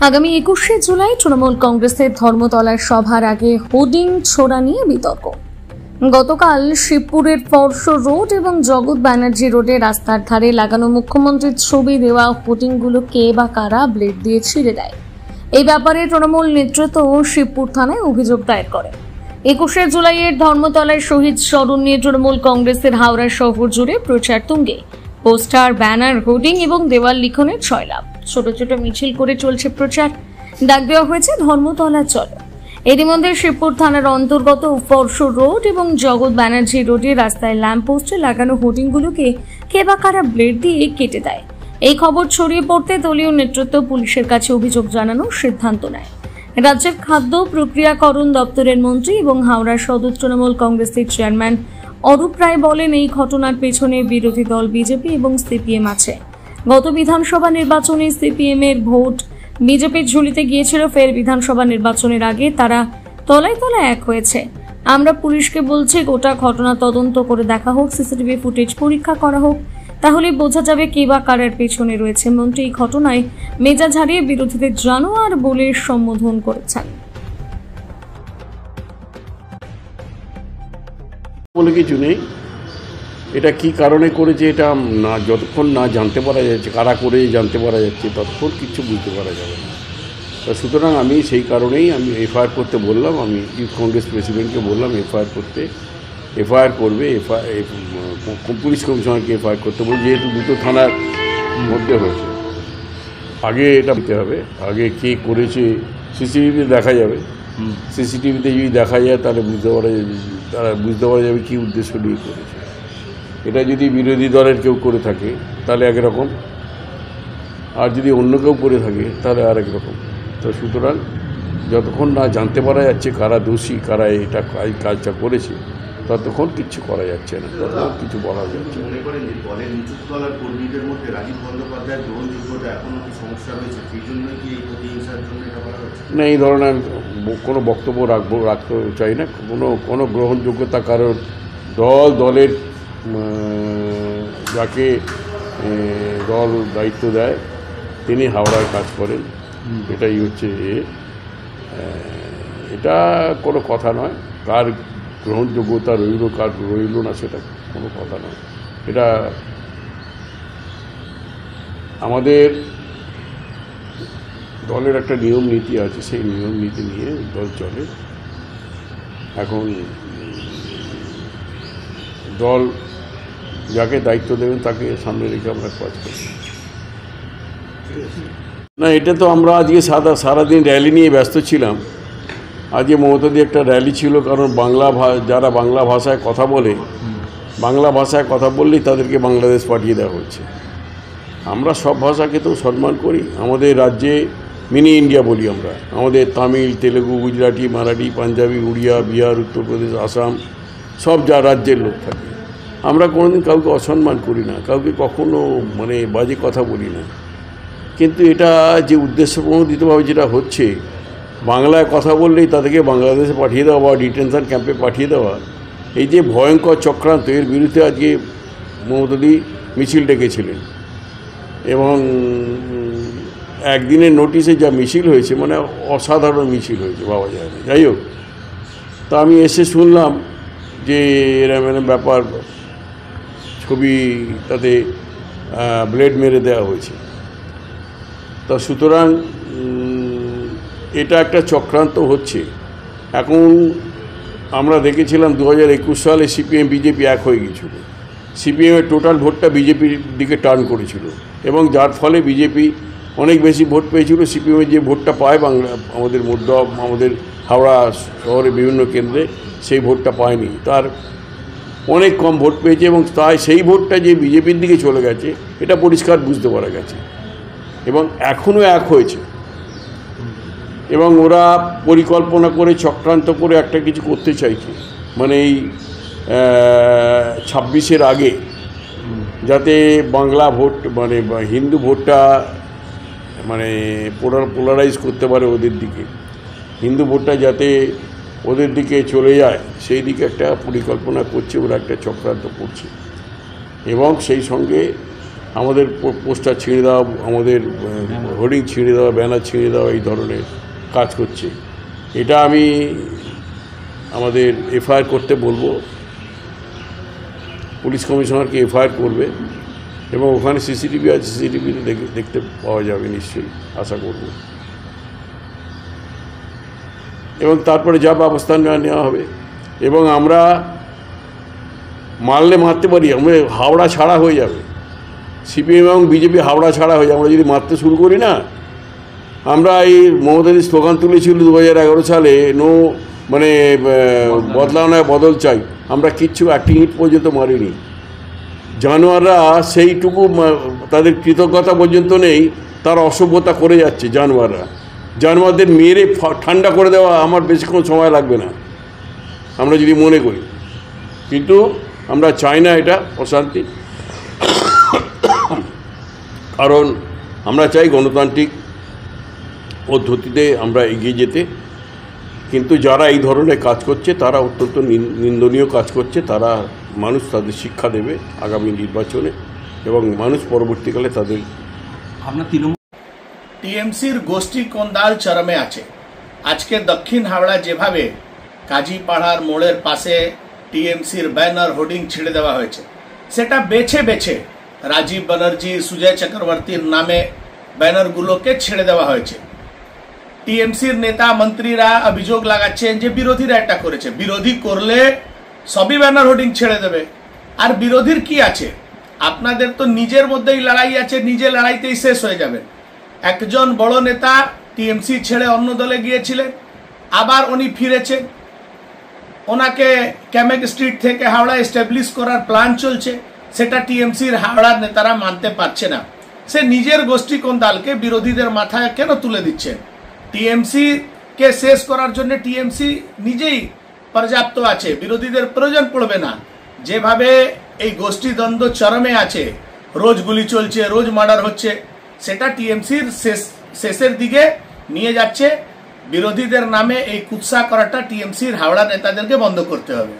আগামী 21শে জুলাই তৃণমূল কংগ্রেসের ধর্মতলার সভার আগে হোর্ডিং ছোড়া নিয়ে বিতর্ক। গতকাল শিবপুরের ফরশ রোড এবং জগৎ ব্যানার্জি রোডে রাস্তার ধারে লাগানো মুখ্যমন্ত্রীর ছবি দেওয়া হোর্ডিংগুলো কে বা কারা ব্লেড দিয়ে ছিঁড়ে দেয়, এই ব্যাপারে তৃণমূল নেতৃত্ব শিবপুর থানায় অভিযোগ দায়ের করে। 21শে জুলাইয়ের ধর্মতলায় শহীদ স্মরণ নিয়ে তৃণমূল কংগ্রেসের হাওড়া শহর জুড়ে প্রচার তুঙ্গে। পোস্টার, ব্যানার, হোর্ডিং এবং দেওয়াল লিখনের ছয়লাভ, ছোট ছোট মিছিল করে চলছে প্রচার। ডাক দেওয়া হয়েছে ধর্মতলা চলো। এরই মধ্যে শিবপুর থানার অন্তর্গত ফরশ রোড এবং জগৎ ব্যানার্জি রোডে রাস্তায় ল্যাম্পপোস্টে লাগানো হোর্ডিংগুলোকে কে বা কারা ব্লেড দিয়ে কেটে দেয়। এই খবর ছড়িয়ে পড়তে দলীয় নেতৃত্ব পুলিশের কাছে অভিযোগ জানানোর সিদ্ধান্ত নেয়। রাজ্যের খাদ্য প্রক্রিয়াকরণ দপ্তরের মন্ত্রী এবং হাওড়া সদর তৃণমূল কংগ্রেসের চেয়ারম্যান অরূপ রায় বলেন, এই ঘটনার পেছনে বিরোধী দল বিজেপি এবং সিপিএম আছে। গত বিধানসভা নির্বাচনে সিপিএম এর ভোট বিজেপির ঝুলিতে গিয়েছিল, ফের বিধানসভা নির্বাচনের আগে তারা তলায় তলায় এক হয়েছে। আমরা পুলিশকে বলছি, গোটা ঘটনা তদন্ত করে দেখা হোক, সিসিটিভি ফুটেজ পরীক্ষা করা হোক, তাহলে বোঝা যাবে কে বা কারার পেছনে রয়েছে। মন্ত্রী এই ঘটনায় মেজাজ হারিয়ে বিরোধীদের জানোয়ার বলে সম্বোধন করেছেন। বলে কিছু নেই, এটা কি কারণে করেছে এটা না, যতক্ষণ না জানতে পারা যাচ্ছে কারা করে জানতে পারা যাচ্ছে ততক্ষণ কিছু বুঝতে পারা যাবে না। তা সুতরাং আমি সেই কারণেই আমি এফআইআর করতে বললাম। আমি ইউথ কংগ্রেস প্রেসিডেন্টকে বললাম এফআইআর করতে, এফআইআর করবে, পুলিশ কমিশনারকে এফআইআর করতে বলবে, যেহেতু দুটো থানার মধ্যে হয়েছে। আগে এটা দিতে হবে, আগে কে করেছে সিসিটিভিতে দেখা যাবে। সিসিটিভিতে যদি দেখা যায় তাহলে বুঝতে পারা যাবে কী উদ্দেশ্য নিয়ে করেছে। এটা যদি বিরোধী দলের কেউ করে থাকে তাহলে একরকম, আর যদি অন্য কেউ করে থাকে তাহলে আরেক রকম। তো সুতরাং যতক্ষণ না জানতে পারা যাচ্ছে কারা দোষী, কারা এটা কাজটা করেছে, ততক্ষণ কিচ্ছু করা যাচ্ছে না, ততক্ষণ কিছু বলা যাচ্ছে না। না, এই ধরনের কোনো বক্তব্য রাখতে চাই না। কোনো গ্রহণযোগ্যতা কারণ দলের যাকে দল দায়িত্ব দেয় তিনি হাওড়ায় কাজ করেন, এটাই হচ্ছে এটা কোনো কথা নয়। কার গ্রহণযোগ্যতা রইল কার রইল না সেটা কোনো কথা নয়। এটা আমাদের দলের একটা নিয়ম নীতি আছে, সেই নিয়ম নীতি নিয়ে দল চলে। এখন দল যাকে দায়িত্ব দেবেন তাকে সামনে রেখে আমরা কাজ করি না। এটা তো আমরা আজকে সারাদিন র্যালি নিয়ে ব্যস্ত ছিলাম। আজকে মমতাদি একটা র্যালি ছিল, কারণ যারা বাংলা ভাষায় কথা বলে, বাংলা ভাষায় কথা বললেই তাদেরকে বাংলাদেশ পাঠিয়ে দেওয়া হচ্ছে। আমরা সব ভাষাকে তো সম্মান করি। আমাদের রাজ্যে মিনি ইন্ডিয়া বলি আমরা। আমাদের তামিল, তেলেগু, গুজরাটি, মারাঠি, পাঞ্জাবি, উড়িয়া, বিহার, উত্তরপ্রদেশ, আসাম সব যা রাজ্যের লোক থাকে। আমরা কোনোদিন কাউকে অসম্মান করি না, কাউকে কখনো বাজে কথা বলি না। কিন্তু এটা যে উদ্দেশ্যপ্রণোদিতভাবে যেটা হচ্ছে, বাংলায় কথা বললেই তাদেরকে বাংলাদেশে পাঠিয়ে দেওয়া বা ডিটেনশন ক্যাম্পে পাঠিয়ে দেওয়া, এই যে ভয়ঙ্কর চক্রান্ত, এর বিরুদ্ধে আজকে মমতাদি মিছিল ডেকেছিলেন এবং একদিনের নোটিশে যা মিছিল হয়েছে, অসাধারণ মিছিল হয়েছে, ভাবা যায় না। যাই হোক, তা আমি এসে শুনলাম যে এরম ব্যাপার, ছবি তাতে ব্লেড মেরে দেওয়া হয়েছে। তা সুতরাং এটা একটা চক্রান্ত হচ্ছে। এখন আমরা দেখেছিলাম 2021 সালে সিপিএম বিজেপি এক হয়ে গিয়েছিল। সিপিএমের টোটাল ভোটটা বিজেপির দিকে টার্ন করেছিল এবং যার ফলে বিজেপি অনেক বেশি ভোট পেয়েছিল। সিপিএমের যে ভোটটা পায় আমাদের হাওড়া শহরে বিভিন্ন কেন্দ্রে, সেই ভোটটা পায়নি, তার অনেক কম ভোট পেয়েছে এবং তাই সেই ভোটটা যে বিজেপির দিকে চলে গেছে এটা পরিষ্কার বুঝতে পারা গেছে এবং এখনও এক হয়েছে। এবং ওরা পরিকল্পনা করে চক্রান্ত করে একটা কিছু করতে চাইছে, এই 26-এর আগে যাতে বাংলা ভোট হিন্দু ভোটটা পোলারাইজ করতে পারে ওদের দিকে, হিন্দু ভোটটা যাতে ওদের দিকে চলে যায়, সেই দিকে একটা পরিকল্পনা করছে, ওরা একটা চক্রান্ত করছে। এবং সেই সঙ্গে আমাদের পোস্টার ছিঁড়ে দেওয়া, আমাদের হোর্ডিং ছিঁড়ে দেওয়া, ব্যানার ছিঁড়ে দেওয়া, এই ধরনের কাজ করছে। এটা আমি আমাদের এফআইআর করতে বলবো, পুলিশ কমিশনারকে এফআইআর করবে এবং ওখানে সিসিটিভি আছে, সিসিটিভিতে দেখতে পাওয়া যাবে নিশ্চয়ই, আশা করব। এবং তারপরে যা ব্যবস্থা নেওয়া হবে। এবং আমরা মারলে মারতে পারি, আমরা হাওড়া ছাড়া হয়ে যাবে, সিপিএম এবং বিজেপি হাওড়া ছাড়া হয়ে যাবে। আমরা যদি মারতে শুরু করি না, আমরা এই মমতাদি স্লোগান তুলেছিল 2011 সালে, নো মানে বদলাও নয় বদল চাই, আমরা কিচ্ছু একটি ইট পর্যন্ত মারিনি। জানোয়াররা সেইটুকু তাদের কৃতজ্ঞতা পর্যন্ত নেই, তারা অসভ্যতা করে যাচ্ছে। জানোয়ারদের মেরে ঠান্ডা করে দেওয়া আমার বেশিক্ষণ সময় লাগবে না, আমরা যদি মনে করি। কিন্তু আমরা চাই না এটা অশান্তি, কারণ আমরা চাই গণতান্ত্রিক পদ্ধতিতে আমরা এগিয়ে যেতে। কিন্তু যারা এই ধরনের কাজ করছে তারা অত্যন্ত নিন্দনীয় কাজ করছে। তারা মানুষ তাদের শিক্ষা দেবে আগামী নির্বাচনে, এবং মানুষ পরবর্তীকালে তাদের টিএমসির গোষ্ঠী কোন্দাল চরমে আছে। আজকে দক্ষিণ হাওড়া যেভাবে কাজীপাড়ার মোড়ের পাশে টিএমসির ব্যানার হোর্ডিং ছিঁড়ে দেওয়া হয়েছে, সেটা বেছে বেছে রাজীব ব্যানার্জি, সুজয় চক্রবর্তীর নামে ব্যানারগুলোকে ছেড়ে দেওয়া হয়েছে। টিএমসির নেতা মন্ত্রীরা অভিযোগ লাগাচ্ছেন যে বিরোধীরা এটা করেছে। বিরোধী করলে সবই ব্যানার হোর্ডিং ছেড়ে দেবে, আর বিরোধীর কি আছে? আপনাদের তো নিজের মধ্যেই লড়াই আছে, নিজে লড়াইতেই শেষ হয়ে যাবে। একজন বড় নেতা টিএমসি ছেড়ে অন্য দলে গিয়েছিলেন, আবার উনি ফিরেছেন, ওনাকে ক্যামেক স্ট্রিট থেকে হাওড়া এস্টাবলিশ করার প্ল্যান চলছে, সেটা টিএমসির হাওড়ার নেতারা মানতে পারছে না। সে নিজের গোষ্ঠী কোন্দালকে বিরোধীদের মাথায় কেন তুলে দিচ্ছেন? টিএমসি কে শেষ করার জন্য টিএমসি নিজেই পর্যাপ্ত আছে, বিরোধীদের প্রয়োজন পড়বে না। যেভাবে এই গোষ্ঠী দ্বন্দ্ব চরমে আছে, রোজ গুলি চলছে, রোজ মার্ডার হচ্ছে, সেটা টিএমসির শেষের দিকে নিয়ে যাচ্ছে। বিরোধীদের নামে এই কুৎসা করাটা টিএমসির হাওড়া নেতাদেরকে বন্ধ করতে হবে।